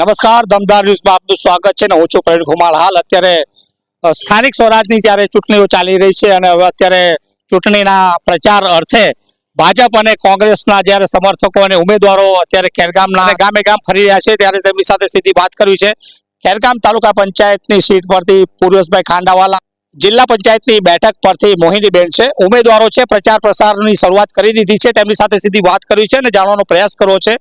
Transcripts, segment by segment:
નમસ્કાર, દમદાર ન્યૂઝમાં આપનું સ્વાગત છે ને હું છું પ્રવીણ કુમાર. હાલ અત્યારે સ્થાનિક સ્વરાજની ત્યારે ચૂંટણીઓ ચાલી રહી છે અને હવે અત્યારે ચૂંટણીના પ્રચાર અર્થે ભાજપ અને કોંગ્રેસના જ્યારે સમર્થકો અને ઉમેદવારો અત્યારે ખેરગામના ગામે ગામ ફરી રહ્યા છે ત્યારે તેમની સાથે સીધી વાત કરવી છે. ખેરગામ તાલુકા પંચાયતની સીટ પરથી પૂર્વેશભાઈ ખાંડાવાલા, જિલ્લા પંચાયતની બેઠક પરથી મોહિનીબેન છે ઉમેદવારો છે. પ્રચાર પ્રસારની શરૂઆત કરી દીધી છે. તેમની સાથે સીધી વાત કરવી છે અને જાણવાનો પ્રયાસ કરવો છે,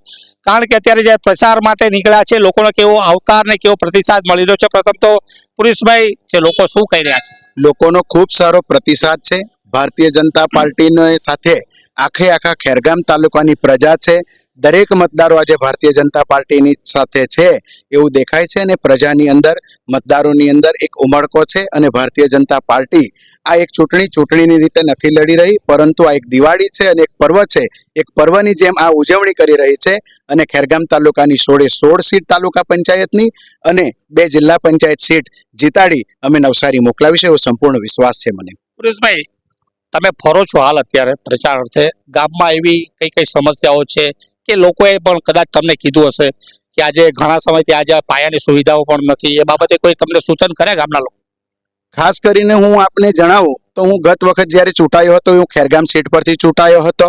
કારણ કે અત્યારે જે પ્રચાર માટે નીકળ્યા છે લોકોનો કેવો આવકાર ને કેવો પ્રતિસાદ મળી રહ્યો છે. પ્રથમ તો પુરુષભાઈ, જે લોકો શું કહી રહ્યા છે? લોકોનો ખૂબ સારો પ્રતિસાદ છે. ભારતીય જનતા પાર્ટીનો સાથે આખા ખેરગામ તાલુકાની પ્રજા છે. દરેક મતદારો આજે ભારતીય જનતા પાર્ટીની સાથે છે એવું દેખાય છે અને પ્રજાની અંદર, મતદારોની અંદર એક ઉમળકો છે. અને ભારતીય જનતા પાર્ટી આ એક ચૂંટણીની રીતે નથી લડી રહી, પરંતુ આ એક દિવાળી છે અને એક પર્વ છે. એક પર્વની જેમ આ ઉજવણી કરી રહી છે અને ખેરગામ તાલુકાની 16 સીટ તાલુકા પંચાયતની અને 2 જિલ્લા પંચાયત સીટ જીતાડી અમે નવસારી મોકલાવી છે એવો સંપૂર્ણ વિશ્વાસ છે મને. પુરુષભાઈ, તમે ફરો છો હાલ અત્યારે પ્રચાર અર્થે, ગામમાં એવી કઈ સમસ્યાઓ છે કે લોકોએ પણ કદાચ તમને કીધું હશે કે આજે ઘણા સમયથી આજે પાયાની સુવિધાઓ પણ નથી, એ બાબતે કોઈ તમને સૂચન કરે ગામના લોકો? ખાસ કરીને હું આપને જણાવું તો હું ગત વખત જ્યારે ચૂંટાયો હતો હું ખેરગામ સીટ પરથી ચૂંટાયો હતો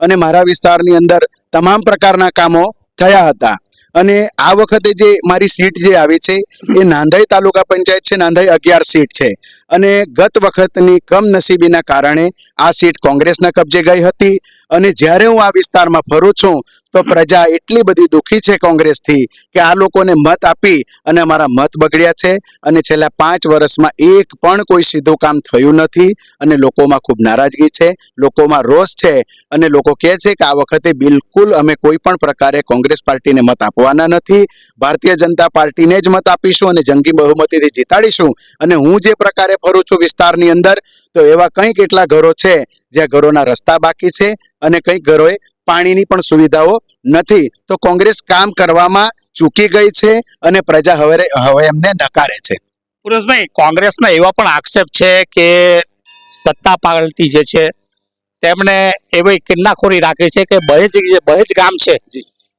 અને મારા વિસ્તારની અંદર તમામ પ્રકારના કામો થયા હતા. અને આ વખતે જે મારી સીટ જે આવી છે એ નાંદાઈ તાલુકા પંચાયત છે. નાંદાઈ 11 સીટ છે અને ગત વખતની કમનસીબીના કારણે આ સીટ કોંગ્રેસના કબજે ગઈ હતી. અને જ્યારે હું આ વિસ્તારમાં ફરું છું તો પ્રજા એટલી બધી દુઃખી છે કોંગ્રેસથી કે આ લોકોને મત આપી અને અમારા મત બગડ્યા છે. અને છેલ્લા 5 વર્ષમાં એક પણ કોઈ સીધું કામ થયું નથી અને લોકોમાં ખૂબ નારાજગી છે, લોકોમાં રોષ છે. અને લોકો કહે છે કે આ વખતે બિલકુલ અમે કોઈ પણ પ્રકારે કોંગ્રેસ પાર્ટીને મત આપવાના નથી, ભારતીય જનતા પાર્ટીને જ મત આપીશું અને જંગી બહુમતીથી જીતાડીશું. અને હું જે પ્રકારે ફરું છું વિસ્તારની અંદર તો એવા કંઈ કેટલા ઘરો છે જ્યાં ઘરોના રસ્તા બાકી છે અને કંઈક ઘરોએ પાણીની પણ સુવિધાઓ નથી. તો કોંગ્રેસ કામ કરવામાં ચૂકી ગઈ છે અને પ્રજા હવે એમને નકારે છે. પુરુષભાઈ, કોંગ્રેસના એવા પણ આક્ષેપ છે કે સત્તા પાર્ટી જે છે તેમણે એવી કિન્નાખોરી રાખી છે કે બહેજ ગામ છે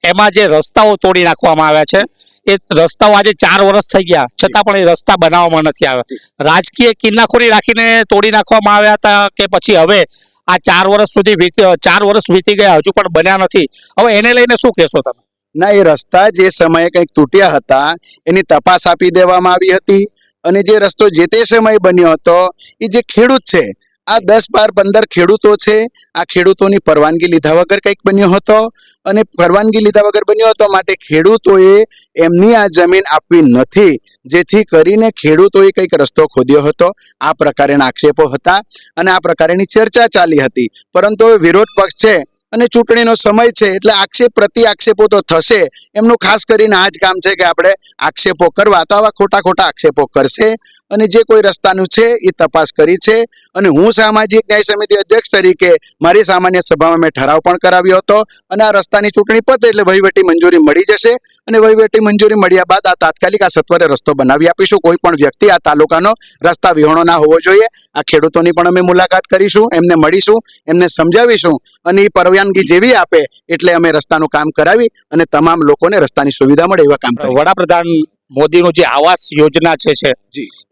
એમાં જે રસ્તાઓ તોડી નાખવામાં આવ્યા છે, એ રસ્તાઓ આજે 4 વર્ષ થઈ ગયા છતાં પણ એ રસ્તા બનાવવામાં નથી આવ્યા. રાજકીય કિન્નાખોરી રાખીને તોડી નાખવામાં આવ્યા હતા કે પછી હવે આ 4 વર્ષ વીતી ગયા હજુ પણ બન્યા નથી? હવે એને લઈને શું કહેશો તમે? ના, એ રસ્તા જે સમયે કંઈક તૂટ્યા હતા એની તપાસ આપી દેવામાં આવી હતી. અને જે રસ્તો જે તે સમયે બન્યો હતો એ જે ખેડૂત છે, આ 10, 12, 15 ખેડૂતો છે, આ ખેડૂતોની પરવાનગી લીધા વગર કંઈક બન્યો હતો. અને પરવાનગી લીધા વગર બન્યો હતો માટે ખેડૂતોએ એમની આ જમીન આપવી નથી, જેથી કરીને ખેડૂતોએ કંઈક રસ્તો ખોદ્યો હતો. આ પ્રકારના આક્ષેપો હતા અને આ પ્રકારની ચર્ચા ચાલી હતી. પરંતુ વિરોધ પક્ષ છે અને ચૂંટણીનો સમય છે એટલે આક્ષેપ પ્રતિ આક્ષેપો તો થશે. એમનું ખાસ કરીને આ જ કામ છે કે આપણે આક્ષેપો કરવા, તો આવા ખોટા આક્ષેપો કરશે. અને જે કોઈ રસ્તાનું છે એ તપાસ કરી છે. અને હું સામાજિક ન્યાય સમિતિ અધ્યક્ષ તરીકે મારી સામાન્ય સભામાં મેં ઠરાવ પણ કરાવ્યો હતો. અને આ રસ્તાની ચૂંટણી પતે એટલે વહીવટી મંજૂરી મળી જશે અને વહીવટી મંજૂરી મળ્યા બાદ આ તાત્કાલિક આ સત્વરે રસ્તો બનાવી આપીશું. કોઈ પણ વ્યક્તિ આ તાલુકાનો રસ્તા વિહોણો ના હોવો જોઈએ. આ ખેડૂતોની પણ અમે મુલાકાત કરીશું, એમને મળીશું, એમને સમજાવીશું અને એ પરવાનગી જેવી આપે એટલે અમે રસ્તાનું કામ કરાવી અને તમામ લોકોને રસ્તાની સુવિધા મળે એવા કામ કરીશું. વડાપ્રધાન મોદીનું જે આવાસ યોજના છે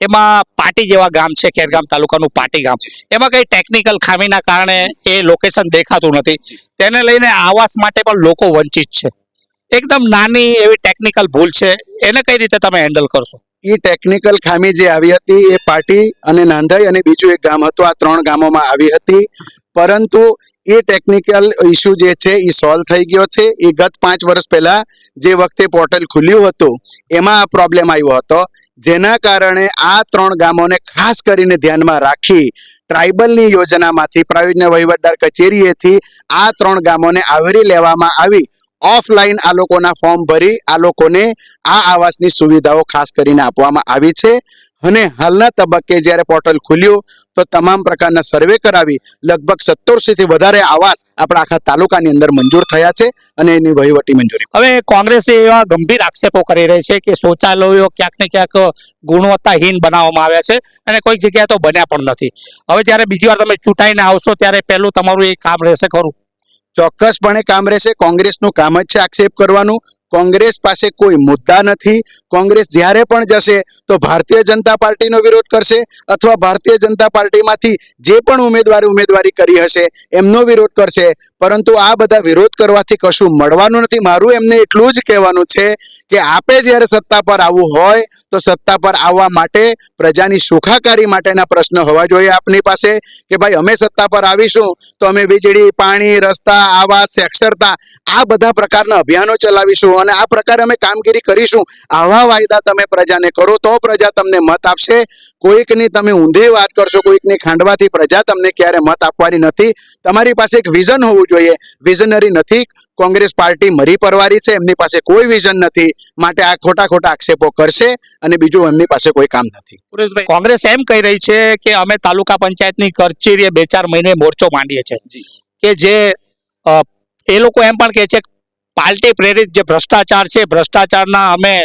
એમાં પાટી જેવા ગામ છે, ખેરગામ તાલુકાનું પાટી ગામ, એમાં કઈ ટેકનિકલ ખામીના કારણે એ લોકેશન દેખાતું નથી. તેને લઈને આવાસ માટે પણ લોકો વંચિત છે. એકદમ નાની એવી ટેકનિકલ ભૂલ છે, એને કઈ રીતે તમે હેન્ડલ કરશો? એ ટેકનિકલ ખામી જે આવી હતી એ પાટી અને નાંદાઈ અને બીજું એક ગામ હતું, આ 3 ગામોમાં આવી હતી. પરંતુ એ ટેકનિકલ ઇસ્યુ જે છે એ સોલ્વ થઈ ગયો છે. એ ગત 5 વર્ષ પહેલા જે વખતે પોર્ટલ ખુલ્યું હતું એમાં આ પ્રોબ્લેમ આવ્યો હતો, જેના કારણે આ 3 ગામોને ખાસ કરીને ધ્યાનમાં રાખી ટ્રાઇબલની યોજનામાંથી પ્રાયોજ્ય વહીવટદાર કચેરીએથી આ 3 ગામોને આવરી લેવામાં આવી. ઓફલાઈન આ લોકોના ફોર્મ ભરી આ લોકોને આ આવાસની સુવિધાઓ ખાસ કરીને આપવામાં આવી છે. અને હાલના તબક્કે જ્યારે પોર્ટલ ખુલ્યું તો તમામ પ્રકારના સર્વે કરાવી લગભગ 1700 થી વધારે આવાસ આપણા આખા તાલુકાની અંદર મંજૂર થયા છે અને એની વહીવટી મંજૂરી. હવે કોંગ્રેસે એવા ગંભીર આક્ષેપો કરી રહી છે કે શૌચાલયો ક્યાંક ને ક્યાંક ગુણવત્તાહીન બનાવવામાં આવ્યા છે અને કોઈક જગ્યાએ તો બન્યા પણ નથી. હવે જ્યારે બીજી વાર તમે ચૂંટાઈને આવશો ત્યારે પહેલું તમારું એ કામ રહેશે ખરું? ચોક્કસપણે કામ રહેશે. કોંગ્રેસનું કામ જ છે આક્ષેપ કરવાનું. કોંગ્રેસ પાસે કોઈ મુદ્દા નથી. કોંગ્રેસ જ્યારે પણ જશે તો ભારતીય જનતા પાર્ટીનો વિરોધ કરશે અથવા ભારતીય જનતા પાર્ટીમાંથી જે પણ ઉમેદવારી કરી હશે એમનો વિરોધ કરશે. પરંતુ આ બધા વિરોધ કરવાથી કશું મળવાનું નથી. મારું એમને એટલું જ કહેવાનું છે કે આપે જ્યારે સત્તા પર આવવું હોય તો સત્તા પર આવવા માટે પ્રજાની સુખાકારી માટેના પ્રશ્ન હોવા જોઈએ આપની પાસે, કે ભાઈ અમે સત્તા પર આવીશું તો અમે વીજળી, પાણી, રસ્તા, આવાસ, સાક્ષરતા આ બધા પ્રકારના અભિયાનો ચલાવીશું અને આ પ્રકારે અમે કામગીરી કરીશું. આવા વાયદા તમે પ્રજાને કરો તો પ્રજા તમને મત આપશે. કોઈકની તમે ઊંધી વાત કરશો, કોઈકની ખાંડવાથી પ્રજા તમને ક્યારે મત આપવાની નથી. તમારી પાસે એક વિઝન હોવું જોઈએ. વિઝનરી નથી. કોંગ્રેસ પાર્ટી મરી પરવારી છે, એમની પાસે કોઈ વિઝન નથી, માટે આ ખોટા આક્ષેપો કરશે અને બીજું એમની પાસે કોઈ કામ નથી. સુરેશભાઈ, કોંગ્રેસ એમ કહી રહી છે કે અમે તાલુકા પંચાયતની કચેરીએ 2-4 મહિને મોરચો માંડીએ છીએ કે જે એ લોકો એમ પણ કહે છે પાર્ટી પ્રેરિત જે ભ્રષ્ટાચાર છે, ભ્રષ્ટાચારના અમે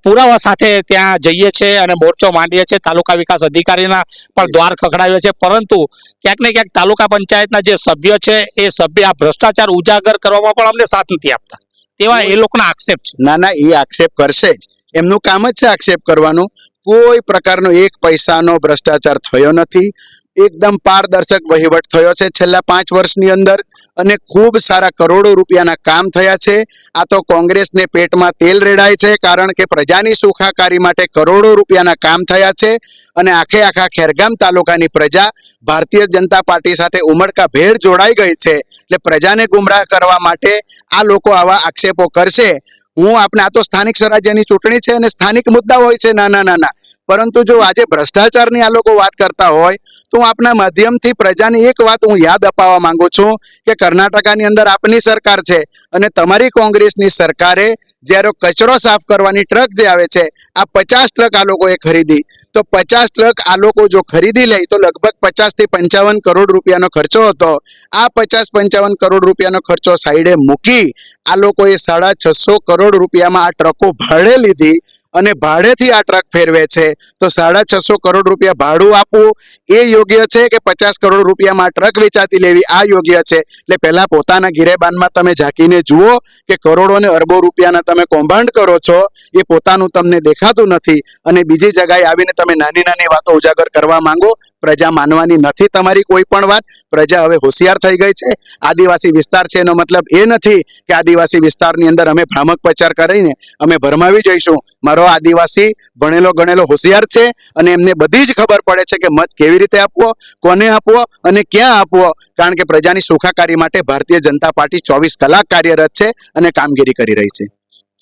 પુરાવા સાથે ત્યાં જઈએ છીએ અને મોરચો માંડીએ છીએ. તાલુકા વિકાસ અધિકારીના પણ દ્વાર ખખડાવ્યો છે, પરંતુ ક્યાંક ને ક્યાંક તાલુકા પંચાયતના જે સભ્ય છે એ સભ્ય આ ભ્રષ્ટાચાર ઉજાગર કરવામાં પણ અમને સાથ નથી આપતા, તેવા એ લોકોના આક્ષેપ છે. ના, એ આક્ષેપ કરશે જ. એમનું કામ જ છે આક્ષેપ કરવાનું. કોઈ પ્રકારનો 1 પૈસાનો ભ્રષ્ટાચાર થયો નથી. એકદમ પારદર્શક વહીવટ થયો છે છેલ્લા 5 વર્ષની અંદર અને ખૂબ સારા કરોડો રૂપિયાના કામ થયા છે. આ તો કોંગ્રેસને પેટમાં તેલ રેડાય છે, કારણ કે પ્રજાની સુખાકારી માટે કરોડો રૂપિયાના કામ થયા છે અને આખા ખેરગામ તાલુકાની પ્રજા ભારતીય જનતા પાર્ટી સાથે ઉમળકાભેર જોડાઈ ગઈ છે. એટલે પ્રજાને ગુમરાહ કરવા માટે આ લોકો આવા આક્ષેપો કરશે. આ તો સ્થાનિક સ્વરાજ્યની ચૂંટણી છે અને સ્થાનિક મુદ્દા હોય છે નાના, પરંતુ જો આજે ભ્રષ્ટાચારની આ લોકો વાત કરતા હોય તો હું આપના માધ્યમથી પ્રજાને એક વાત હું યાદ અપાવવા માંગુ છું કે કર્ણાટકની અંદર આપની સરકાર છે અને તમારી કોંગ્રેસની સરકારે જ્યારે કચરો સાફ કરવાની ટ્રક જે આવે છે આ 50 ટ્રક આ લોકોએ ખરીદી, તો 50 ટ્રક આ લોકો જો ખરીદી લે તો લગભગ 50 થી 55 કરોડ રૂપિયાનો ખર્ચો હતો. આ 50-55 કરોડ રૂપિયાનો ખર્ચો સાઈડે મૂકી આ લોકોએ 650 કરોડ રૂપિયામાં આ ટ્રકો ભાડે લીધી અને ભાડેથી આ ટ્રક ફેરવે છે. તો 650 કરોડ રૂપિયા ભાડું આપવું એ યોગ્ય છે કે 50 કરોડ રૂપિયામાં આ ટ્રક વેચાતી લેવી આ યોગ્ય છે? એટલે પહેલા પોતાના ગિરેબાનમાં તમે ઝાંકીને જુઓ કે કરોડો ને અરબો રૂપિયાના તમે કૌભાંડ કરો છો, એ પોતાનું તમને દેખાતું નથી અને બીજી જગ્યાએ આવીને તમે નાની વાતો ઉજાગર કરવા માંગો. પ્રજા માનવાની નથી તમારી કોઈ પણ વાત. પ્રજા હવે હોશિયાર થઈ ગઈ છે. આદિવાસી વિસ્તાર છે એનો મતલબ એ નથી કે આદિવાસી વિસ્તારની અંદર અમે ભ્રામક પ્રચાર કરીને અમે ભરમાવી જઈશું. મારો આદિવાસી ભણેલો ગણેલો હોશિયાર છે અને એમને બધી જ ખબર પડે છે કે મત કેવી રીતે આપવો, કોને આપવો અને ક્યાં આપવો, કારણ કે પ્રજાની સુખાકારી માટે ભારતીય જનતા પાર્ટી 24 કલાક કાર્યરત છે અને કામગીરી કરી રહી છે.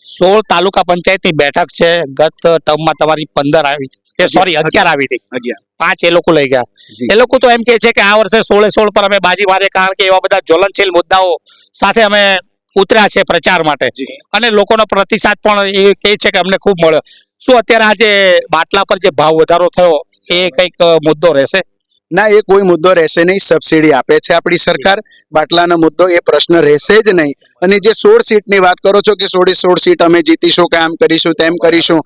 16 તાલુકા પંચાયતની બેઠક છે. ગત ટર્મમાં તમારી 15 આવી, 11 આવી હતી, 5 એ લોકો લઈ ગયા. એ લોકો તો એમ કે છે કે આ વર્ષે 16 પર અમે બાજી મારે, કારણ કે એવા બધા જ્વલનશીલ મુદ્દાઓ સાથે અમે ઉતર્યા છે પ્રચાર માટે અને લોકોનો પ્રતિસાદ પણ એ કહે છે કે અમને ખૂબ મળ્યો. શું અત્યારે આજે બાટલા પર જે ભાવ વધારો થયો એ કંઈક મુદ્દો રહેશે? ના, એ કોઈ મુદ્દો રહેશે નહીં. સબસિડી આપે છે આપણી સરકાર, બાટલાનો મુદ્દો એ પ્રશ્ન રહેશે જ નહીં. અને જે 16 સીટની વાત કરો છો કે 16 સીટ અમે જીતીશું કે આમ કરીશું તેમ કરીશું,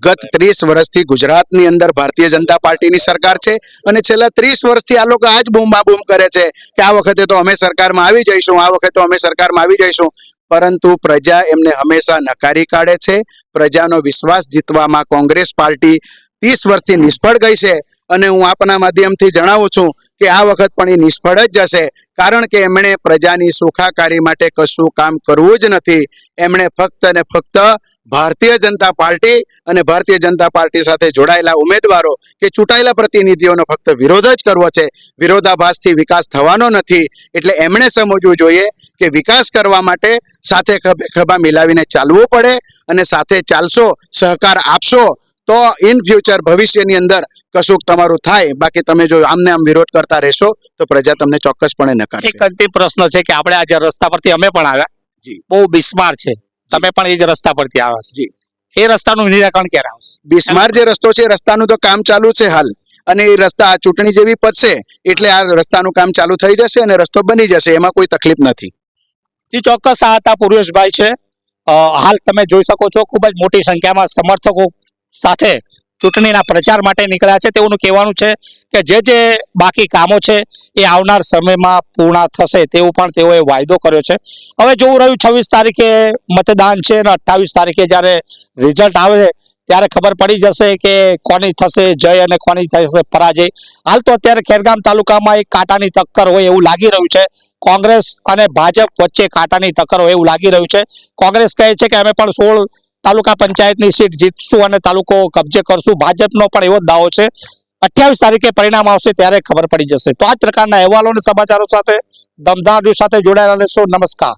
ગત 30 વર્ષથી ગુજરાતની અંદર ભારતીય જનતા પાર્ટીની સરકાર છે અને છેલ્લા 30 વર્ષથી આ લોકો આજ બૂમ કરે છે કે આ વખતે તો અમે સરકારમાં આવી જઈશું, આ વખતે તો અમે સરકારમાં આવી જઈશું. પરંતુ પ્રજા એમને હંમેશા નકારી કાઢે છે. પ્રજાનો વિશ્વાસ જીતવામાં કોંગ્રેસ પાર્ટી 30 વર્ષથી નિષ્ફળ ગઈ છે અને હું આપના માધ્યમથી જણાવું છું કે આ વખત પણ એ નિષ્ફળ જ જશે, કારણ કે એમણે પ્રજાની સુખાકારી માટે કશું કામ કરવું જ નથી. એમણે ફક્ત ને ફક્ત ભારતીય જનતા પાર્ટી અને ભારતીય જનતા પાર્ટી સાથે જોડાયેલા ઉમેદવારો કે ચૂંટાયેલા પ્રતિનિધિઓનો ફક્ત વિરોધ જ કરવો છે. વિરોધાભાસથી વિકાસ થવાનો નથી. એટલે એમણે સમજવું જોઈએ કે વિકાસ કરવા માટે સાથે ખભા મિલાવીને ચાલવું પડે અને સાથે ચાલશો, સહકાર આપશો તો ઇન ફ્યુચર ભવિષ્યની અંદર કશુંક તમારું થાય. બાકી તમે જો આમને આમ વિરોધ કરતા રહેશો તો પ્રજા તમને ચોક્કસપણે નકારશે. એક અંતિમ પ્રશ્ન છે કે આપણે આજે રસ્તા પરથી અમે પણ આવ્યા, બહુ બિસ્માર છે, તમે પણ એ જ રસ્તા પરથી આવ્યા છે, એ રસ્તાનું નિરાકરણ ક્યારે આવશે? બિસ્માર જે રસ્તો છે રસ્તાનું તો કામ ચાલુ છે હાલ, અને એ રસ્તા ચૂંટણી જેવી પતશે એટલે આ રસ્તાનું કામ ચાલુ થઈ જશે અને રસ્તો બની જશે, એમાં કોઈ તકલીફ નથી. ચોક્કસ આ હતા પૂર્વેશભાઈ છે. હાલ તમે જોઈ શકો છો ખૂબ જ મોટી સંખ્યામાં સમર્થકો સાથે ચૂંટણીના પ્રચાર માટે નીકળ્યા છે. તેઓનું કહેવાનું છે કે જે બાકી કામો છે એ આવનાર સમયમાં પૂર્ણ થશે તેવું પણ તેઓએ વાયદો કર્યો છે. હવે જોવું રહ્યું 26 તારીખે મતદાન છે અને 28 તારીખે જ્યારે રિઝલ્ટ આવે ત્યારે ખબર પડી જશે કે કોની થશે જય અને કોની થશે પરાજય. હાલ તો અત્યારે ખેરગામ તાલુકામાં એક કાંટાની ટક્કર હોય એવું લાગી રહ્યું છે. કોંગ્રેસ અને ભાજપ વચ્ચે કાંટાની ટક્કર હોય એવું લાગી રહ્યું છે. કોંગ્રેસ કહે છે કે અમે પણ 16 તાલુકા પંચાયતની સીટ જીતશું અને તાલુકો કબજે કરશું. ભાજપનો પણ એવો જ દાવો છે. 28 તારીખે પરિણામ આવશે ત્યારે ખબર પડી જશે. તો આ જ પ્રકારના અહેવાલો અને સમાચારો સાથે દમદાર ન્યૂઝ સાથે જોડાયેલા રહેશો. નમસ્કાર.